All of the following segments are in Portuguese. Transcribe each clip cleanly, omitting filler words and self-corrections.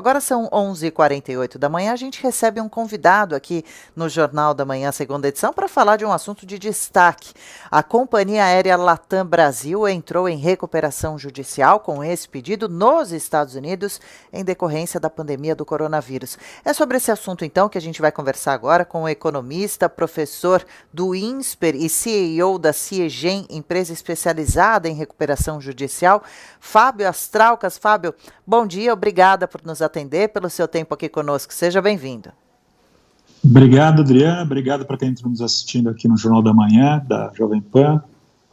Agora são 11h48 da manhã, a gente recebe um convidado aqui no Jornal da Manhã, segunda edição, para falar de um assunto de destaque. A companhia aérea Latam Brasil entrou em recuperação judicial com esse pedido nos Estados Unidos em decorrência da pandemia do coronavírus. É sobre esse assunto, então, que a gente vai conversar agora com o economista, professor do INSPER e CEO da Ciegen, empresa especializada em recuperação judicial, Fábio Astraucas. Fábio, bom dia, obrigada por nos atender, pelo seu tempo aqui conosco. Seja bem-vindo. Obrigado, Adriana. Obrigado para quem está nos assistindo aqui no Jornal da Manhã, da Jovem Pan.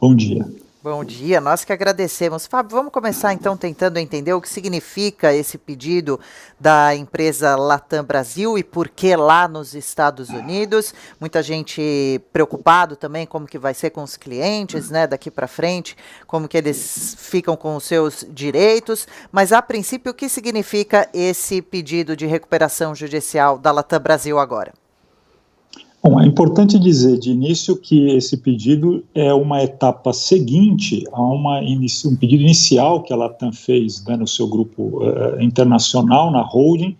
Bom dia. Bom dia, nós que agradecemos. Fábio, vamos começar então tentando entender o que significa esse pedido da empresa Latam Brasil e por que lá nos Estados Unidos. Muita gente preocupado também como que vai ser com os clientes, né, daqui para frente, como que eles ficam com os seus direitos. Mas a princípio, o que significa esse pedido de recuperação judicial da Latam Brasil agora? Bom, é importante dizer de início que esse pedido é uma etapa seguinte a um pedido inicial que a Latam fez, né, no seu grupo internacional, na holding,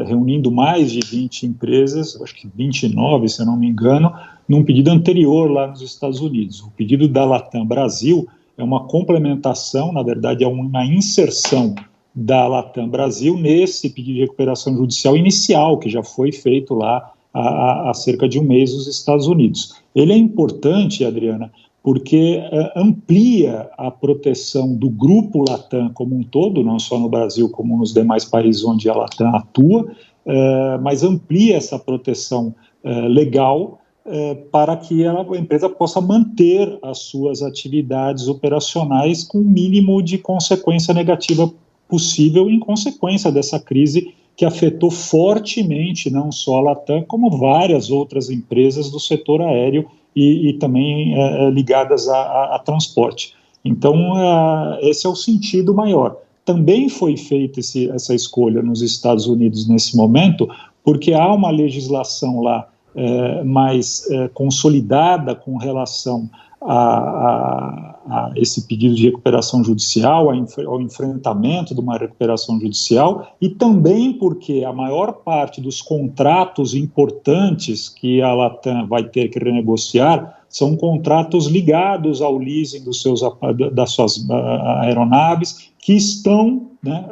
reunindo mais de 20 empresas, acho que 29, se eu não me engano, num pedido anterior lá nos Estados Unidos. O pedido da Latam Brasil é uma complementação, na verdade é uma inserção da Latam Brasil nesse pedido de recuperação judicial inicial, que já foi feito lá há cerca de um mês nos Estados Unidos. Ele é importante, Adriana, porque amplia a proteção do grupo Latam como um todo, não só no Brasil como nos demais países onde a Latam atua, mas amplia essa proteção legal para que a empresa possa manter as suas atividades operacionais com o mínimo de consequência negativa possível em consequência dessa crise que afetou fortemente não só a Latam, como várias outras empresas do setor aéreo e também ligadas a transporte. Então, esse é o sentido maior. Também foi feita essa escolha nos Estados Unidos nesse momento, porque há uma legislação lá mais consolidada com relação a esse pedido de recuperação judicial, ao enfrentamento de uma recuperação judicial, e também porque a maior parte dos contratos importantes que a Latam vai ter que renegociar são contratos ligados ao leasing das suas aeronaves, que estão, né,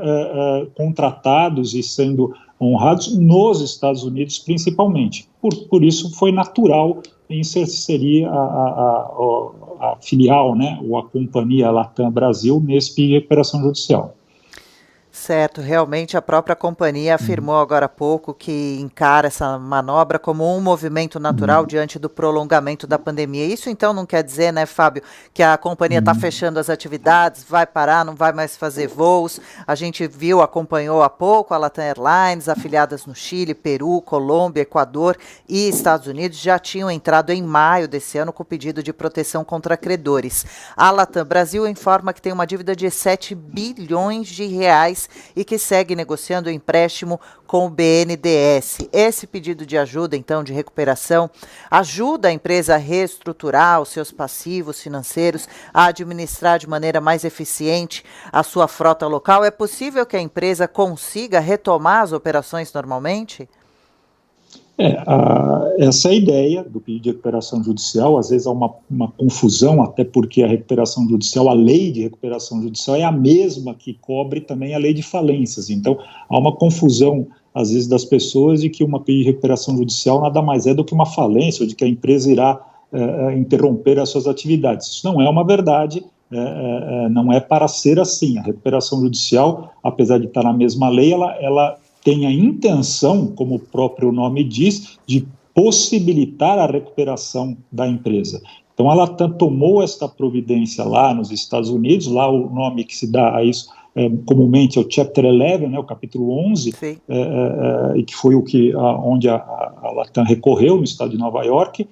contratados e sendo honrados nos Estados Unidos, principalmente. Por isso foi natural inserir a filial, né, ou a companhia Latam Brasil nesse pedido de recuperação judicial. Certo, realmente a própria companhia afirmou agora há pouco que encara essa manobra como um movimento natural diante do prolongamento da pandemia. Isso então não quer dizer, né, Fábio, que a companhia está fechando as atividades, vai parar, não vai mais fazer voos. A gente viu, acompanhou há pouco a Latam Airlines, afiliadas no Chile, Peru, Colômbia, Equador e Estados Unidos, já tinham entrado em maio desse ano com pedido de proteção contra credores. A Latam Brasil informa que tem uma dívida de 7 bilhões de reais e que segue negociando o empréstimo com o BNDES. Esse pedido de ajuda, então, de recuperação, ajuda a empresa a reestruturar os seus passivos financeiros, a administrar de maneira mais eficiente a sua frota local. É possível que a empresa consiga retomar as operações normalmente? Essa é a ideia do pedido de recuperação judicial. Às vezes há uma confusão, até porque a recuperação judicial, a lei de recuperação judicial é a mesma que cobre também a lei de falências. Então, há uma confusão, às vezes, das pessoas de que uma pedido de recuperação judicial nada mais é do que uma falência, ou de que a empresa irá interromper as suas atividades. Isso não é uma verdade, não é para ser assim. A recuperação judicial, apesar de estar na mesma lei, ela tem a intenção, como o próprio nome diz, de possibilitar a recuperação da empresa. Então, a Latam tomou esta providência lá nos Estados Unidos, lá o nome que se dá a isso comumente é o Chapter 11, né, o capítulo 11, e que foi onde a Latam recorreu no estado de Nova York,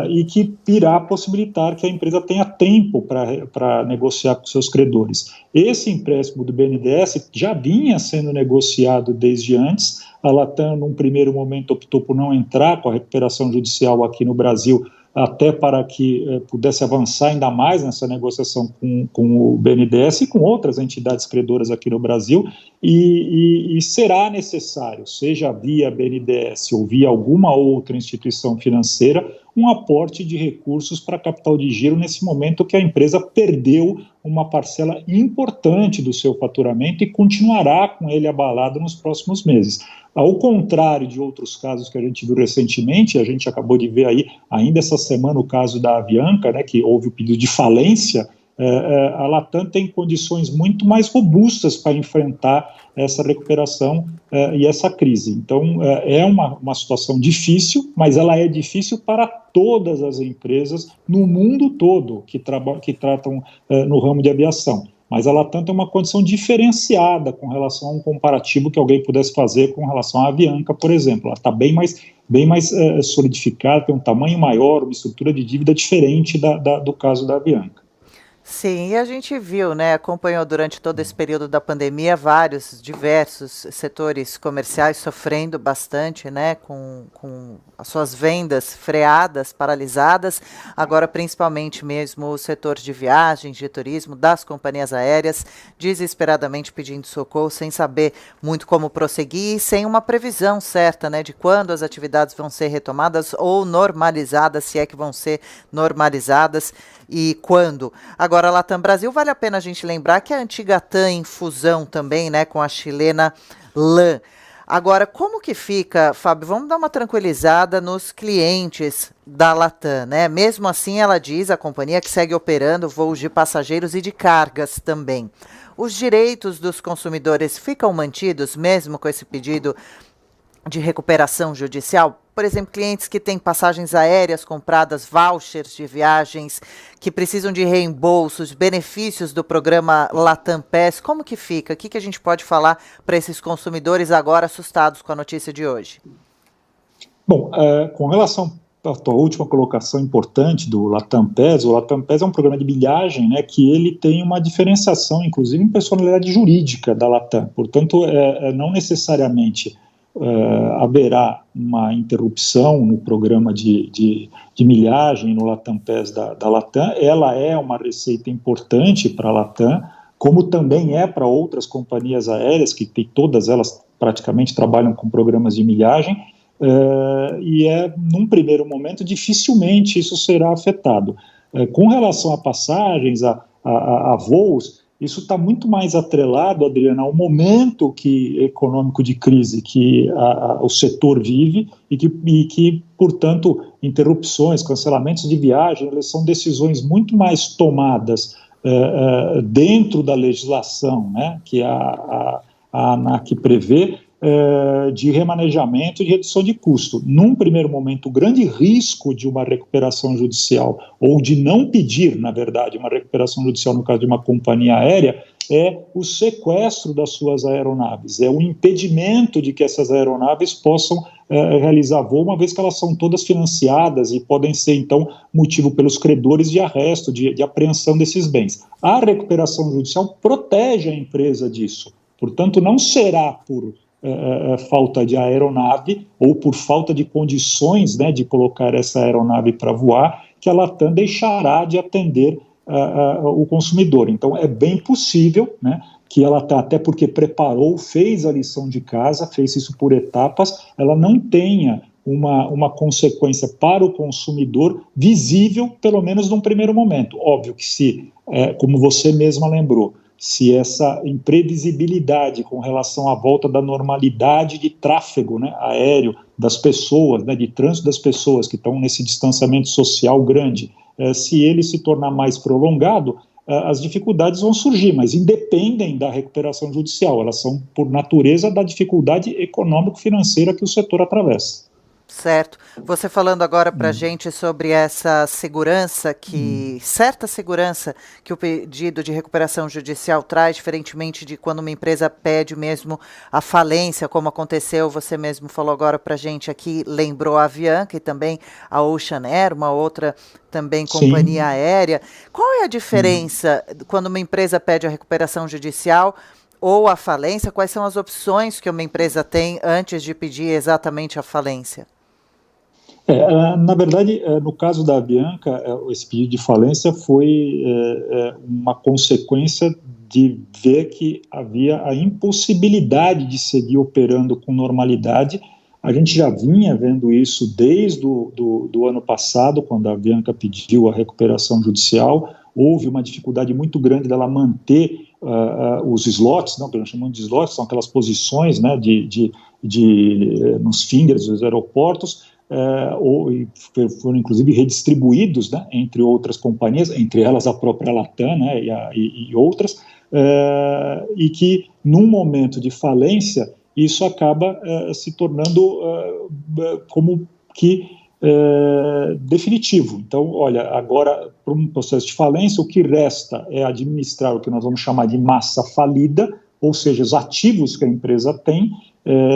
e que irá possibilitar que a empresa tenha tempo para negociar com seus credores. Esse empréstimo do BNDES já vinha sendo negociado desde antes. A Latam, num primeiro momento, optou por não entrar com a recuperação judicial aqui no Brasil, até para que pudesse avançar ainda mais nessa negociação com o BNDES e com outras entidades credoras aqui no Brasil, e será necessário, seja via BNDES ou via alguma outra instituição financeira, um aporte de recursos para capital de giro nesse momento que a empresa perdeu uma parcela importante do seu faturamento e continuará com ele abalado nos próximos meses. Ao contrário de outros casos que a gente viu recentemente, a gente acabou de ver aí, ainda essa semana, o caso da Avianca, né, que houve o pedido de falência, a Latam tem condições muito mais robustas para enfrentar essa recuperação e essa crise. Então, é uma situação difícil, mas ela é difícil para todas as empresas no mundo todo que tratam no ramo de aviação. Mas a Latam tem uma condição diferenciada com relação a um comparativo que alguém pudesse fazer com relação à Avianca, por exemplo. Ela está bem mais solidificada, tem um tamanho maior, uma estrutura de dívida diferente do caso da Avianca. Sim, e a gente viu, né, acompanhou durante todo esse período da pandemia diversos setores comerciais sofrendo bastante, né, com as suas vendas freadas, paralisadas, agora principalmente mesmo o setor de viagens, de turismo, das companhias aéreas, desesperadamente pedindo socorro, sem saber muito como prosseguir e sem uma previsão certa, né, de quando as atividades vão ser retomadas ou normalizadas, se é que vão ser normalizadas e quando. Agora, a Latam Brasil, vale a pena a gente lembrar que a antiga TAM em fusão também, né, com a chilena LAN. Agora, como que fica, Fábio? Vamos dar uma tranquilizada nos clientes da Latam, né? Mesmo assim, ela diz, a companhia, que segue operando voos de passageiros e de cargas também. Os direitos dos consumidores ficam mantidos, mesmo com esse pedido de recuperação judicial? Por exemplo, clientes que têm passagens aéreas compradas, vouchers de viagens, que precisam de reembolsos, benefícios do programa Latam Pass, como que fica? O que a gente pode falar para esses consumidores agora assustados com a notícia de hoje? Bom, com relação à tua última colocação importante do Latam Pass, o Latam Pass é um programa de milhagem, né, que ele tem uma diferenciação, inclusive, em personalidade jurídica da Latam. Portanto, não necessariamente haverá uma interrupção no programa de milhagem no Latam Pass da Latam. Ela é uma receita importante para a Latam, como também é para outras companhias aéreas, que todas elas praticamente trabalham com programas de milhagem, e num primeiro momento, dificilmente isso será afetado. Com relação a passagens, a voos, isso está muito mais atrelado, Adriana, ao momento econômico de crise que o setor vive e que, portanto, interrupções, cancelamentos de viagem, elas são decisões muito mais tomadas dentro da legislação, né, que a ANAC prevê, de remanejamento e redução de custo. Num primeiro momento, o grande risco de uma recuperação judicial, ou de não pedir, na verdade, uma recuperação judicial no caso de uma companhia aérea, é o sequestro das suas aeronaves, é o impedimento de que essas aeronaves possam realizar voo, uma vez que elas são todas financiadas e podem ser, então, motivo pelos credores de arresto, de apreensão desses bens. A recuperação judicial protege a empresa disso, portanto, não será por falta de aeronave ou por falta de condições, né, de colocar essa aeronave para voar, que a Latam deixará de atender o consumidor. Então, é bem possível, né, que ela até porque preparou, fez a lição de casa, fez isso por etapas, ela não tenha uma consequência para o consumidor visível, pelo menos num primeiro momento. Óbvio que se, como você mesma lembrou, se essa imprevisibilidade com relação à volta da normalidade de tráfego, né, aéreo das pessoas, né, de trânsito das pessoas que estão nesse distanciamento social grande, se ele se tornar mais prolongado, as dificuldades vão surgir, mas independem da recuperação judicial, elas são por natureza da dificuldade econômico-financeira que o setor atravessa. Certo. Você falando agora para a gente sobre essa segurança, certa segurança que o pedido de recuperação judicial traz, diferentemente de quando uma empresa pede mesmo a falência, como aconteceu, você mesmo falou agora para a gente aqui, lembrou a Avianca e também a Ocean Air, uma outra também companhia aérea. Qual é a diferença quando uma empresa pede a recuperação judicial ou a falência? Quais são as opções que uma empresa tem antes de pedir exatamente a falência? Na verdade, no caso da Avianca, esse pedido de falência foi uma consequência de ver que havia a impossibilidade de seguir operando com normalidade. A gente já vinha vendo isso desde do ano passado, quando a Avianca pediu a recuperação judicial. Houve uma dificuldade muito grande dela manter os slots, não, que nós chamamos de slots, são aquelas posições, né, nos fingers dos aeroportos, foram inclusive redistribuídos, né, entre outras companhias, entre elas a própria Latam, né, e outras, e que num momento de falência isso acaba se tornando como que definitivo. Então, olha, agora para um processo de falência o que resta é administrar o que nós vamos chamar de massa falida, ou seja, os ativos que a empresa tem.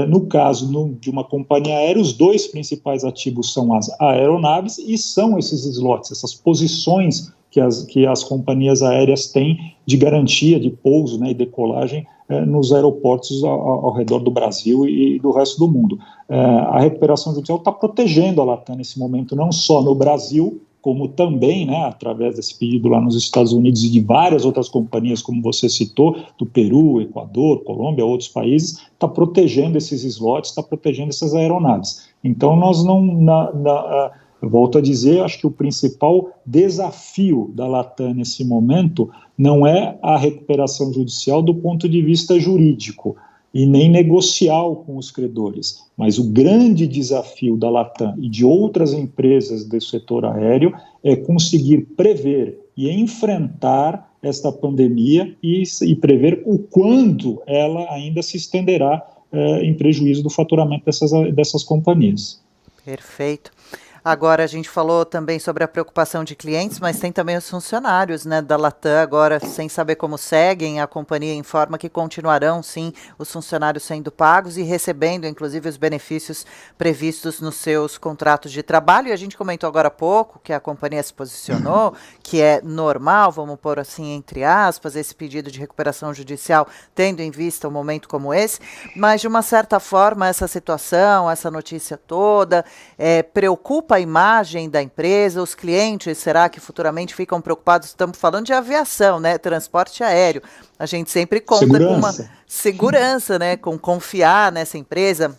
No caso de uma companhia aérea, os dois principais ativos são as aeronaves e são esses slots, essas posições que as companhias aéreas têm de garantia de pouso, né, e decolagem nos aeroportos ao redor do Brasil e do resto do mundo. A recuperação judicial está protegendo a Latam nesse momento, não só no Brasil, como também, né, através desse pedido lá nos Estados Unidos e de várias outras companhias, como você citou, do Peru, Equador, Colômbia, outros países, está protegendo esses slots, está protegendo essas aeronaves. Então, nós volto a dizer, acho que o principal desafio da Latam nesse momento não é a recuperação judicial do ponto de vista jurídico e nem negocial com os credores, mas o grande desafio da Latam e de outras empresas do setor aéreo é conseguir prever e enfrentar esta pandemia e prever o quando ela ainda se estenderá em prejuízo do faturamento dessas companhias. Perfeito. Agora, a gente falou também sobre a preocupação de clientes, mas tem também os funcionários, né, da Latam, agora sem saber como seguem. A companhia informa que continuarão, sim, os funcionários sendo pagos e recebendo, inclusive, os benefícios previstos nos seus contratos de trabalho. E a gente comentou agora há pouco que a companhia se posicionou, que é normal, vamos pôr assim, entre aspas, esse pedido de recuperação judicial, tendo em vista um momento como esse, mas, de uma certa forma, essa situação, essa notícia toda, preocupa a imagem da empresa, os clientes, será que futuramente ficam preocupados? Estamos falando de aviação, né? Transporte aéreo. A gente sempre conta com uma segurança, né? Com confiar nessa empresa.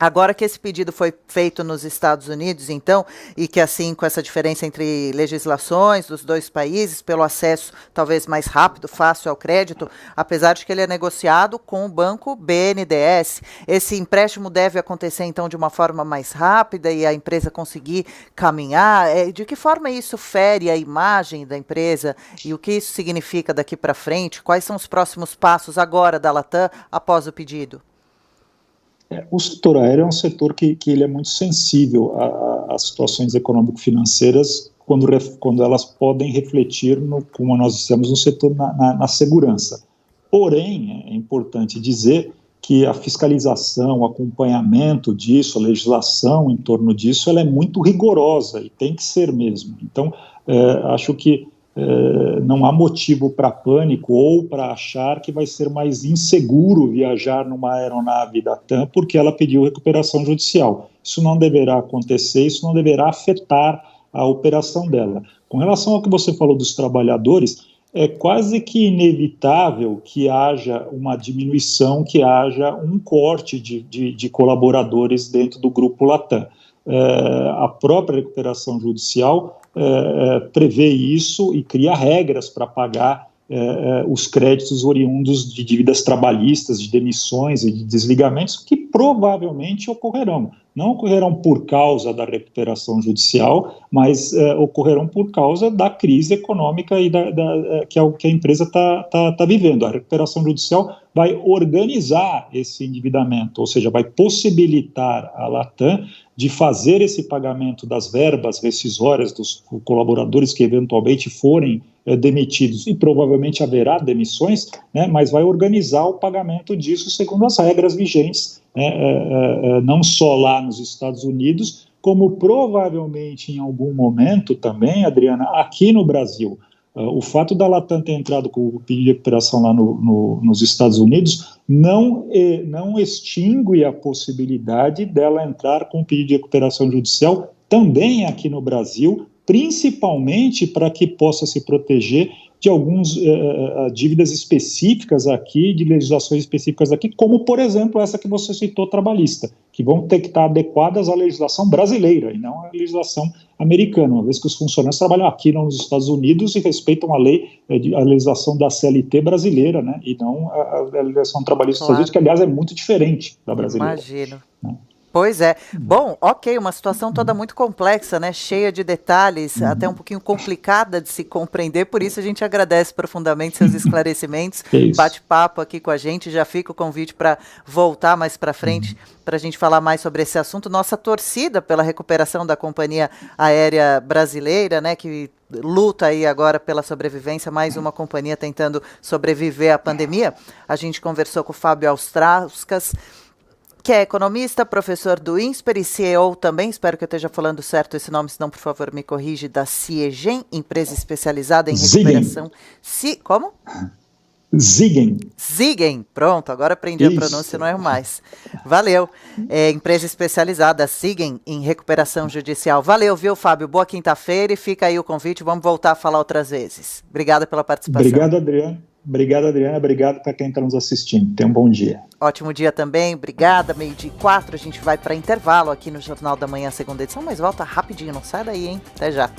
Agora que esse pedido foi feito nos Estados Unidos, então, e que assim, com essa diferença entre legislações dos dois países, pelo acesso talvez mais rápido, fácil ao crédito, apesar de que ele é negociado com o banco BNDES, esse empréstimo deve acontecer, então, de uma forma mais rápida e a empresa conseguir caminhar? De que forma isso fere a imagem da empresa e o que isso significa daqui para frente? Quais são os próximos passos agora da Latam após o pedido? O setor aéreo é um setor que ele é muito sensível às situações econômico-financeiras quando elas podem refletir, como nós dissemos, no setor na segurança. Porém, é importante dizer que a fiscalização, o acompanhamento disso, a legislação em torno disso, ela é muito rigorosa e tem que ser mesmo. Então, acho que não há motivo para pânico ou para achar que vai ser mais inseguro viajar numa aeronave da TAM porque ela pediu recuperação judicial. Isso não deverá acontecer, isso não deverá afetar a operação dela. Com relação ao que você falou dos trabalhadores, é quase que inevitável que haja uma diminuição, que haja um corte de colaboradores dentro do grupo Latam. A própria recuperação judicial prevê isso e cria regras para pagar os créditos oriundos de dívidas trabalhistas, de demissões e de desligamentos, que provavelmente ocorrerão. Não ocorrerão por causa da recuperação judicial, mas ocorrerão por causa da crise econômica e que a empresa está vivendo. A recuperação judicial vai organizar esse endividamento, ou seja, vai possibilitar a Latam de fazer esse pagamento das verbas rescisórias dos colaboradores que eventualmente forem demitidos, e provavelmente haverá demissões, né, mas vai organizar o pagamento disso segundo as regras vigentes, não só lá nos Estados Unidos, como provavelmente em algum momento também, Adriana, aqui no Brasil. O fato da Latam ter entrado com o pedido de recuperação lá nos Estados Unidos não extingue a possibilidade dela entrar com o pedido de recuperação judicial também aqui no Brasil, principalmente para que possa se proteger de algumas dívidas específicas aqui, de legislações específicas aqui, como, por exemplo, essa que você citou, trabalhista, que vão ter que estar adequadas à legislação brasileira e não à legislação americana, uma vez que os funcionários trabalham aqui nos Estados Unidos e respeitam a legislação da CLT brasileira, né, e não a legislação trabalhista dos Estados Unidos, que, aliás, é muito diferente da brasileira. Imagino. Né? Pois é. Bom, ok, uma situação toda muito complexa, né? Cheia de detalhes, até um pouquinho complicada de se compreender, por isso a gente agradece profundamente seus esclarecimentos, bate-papo aqui com a gente, já fica o convite para voltar mais para frente, para a gente falar mais sobre esse assunto. Nossa torcida pela recuperação da companhia aérea brasileira, né, que luta aí agora pela sobrevivência, mais uma companhia tentando sobreviver à pandemia. A gente conversou com o Fábio Austrauskas, que é economista, professor do INSPER e CEO também, espero que eu esteja falando certo esse nome, senão, por favor, me corrige, da Ciegen, empresa especializada em recuperação. Como? Ziegen, pronto, agora aprendi a pronúncia, não erro mais. Valeu, empresa especializada, Ziegen, em recuperação judicial. Valeu, viu, Fábio? Boa quinta-feira e fica aí o convite, vamos voltar a falar outras vezes. Obrigada pela participação. Obrigado, Adriano. Obrigado para quem está nos assistindo. Tenha um bom dia. Ótimo dia também, obrigada. 12:04, a gente vai para intervalo aqui no Jornal da Manhã, segunda edição, mas volta rapidinho, não sai daí, hein? Até já.